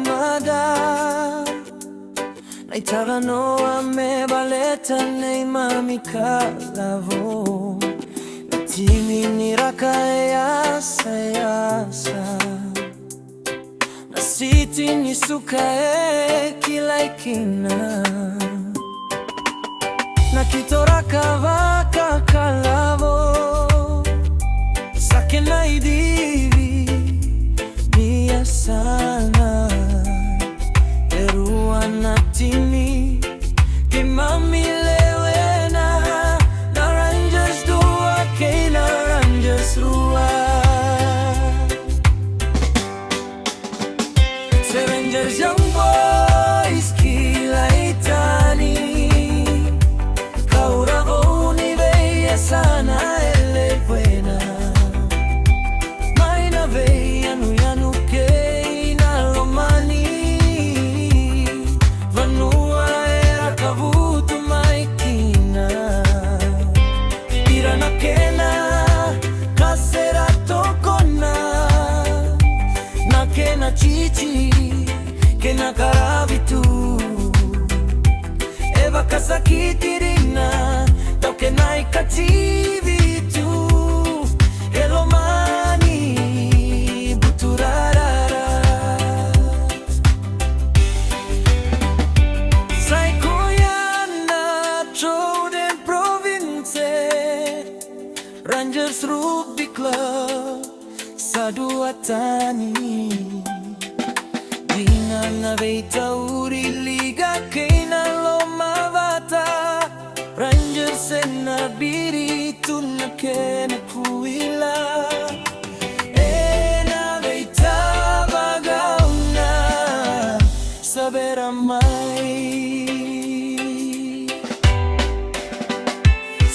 Ramadan Naitagano ame baleta nei mami kalavo Natimi ni raka yasa yasa Nasiti ni suka kila ikina Nakitoraka vaka kalavo Sake na idivi Bia sana Erua natimi Kimami lewena Na Rangers dua Kena Rangers rua Se Rangers young boys Kila itani Kauravo ni veia sana ele buena Maina veia no yanu que na lomani Vanua era kavutu maikina Ira na kena kasera tokona Na kena chichi kena karavitu Eva kasakitirina Tauke nai kativitu Elomani buturarara Saikoyana Troden Province Rangers Rugby Club Saduatani Dina na veita uri liga keina loma vata Rangers na biri tuna kena kuila na veita bagauna sabera mai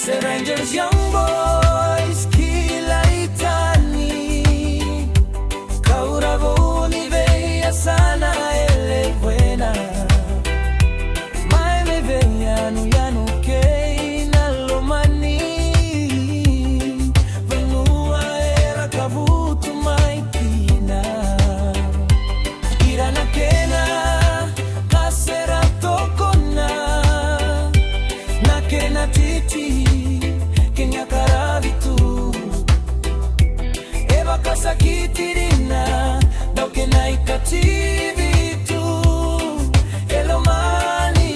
Se Rangers young boys kila itani Kauravo ni veia sana ele buena Mai me veia no yanu que na lomani Vanua era kavutu mai pina Ira na kena kasera tokona Na kena titi kenya karavitu Eva kasakitirina Dauke nai kativitu Elomani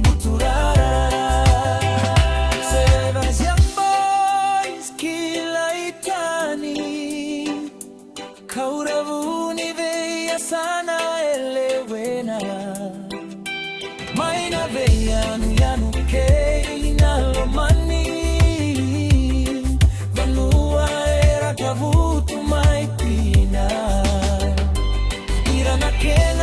buturara Sevas young boys kila itani Kauravu ni veia sana elewena Maina veia no yanu que na lomani Vanua era kavutu mai pina Ira na kena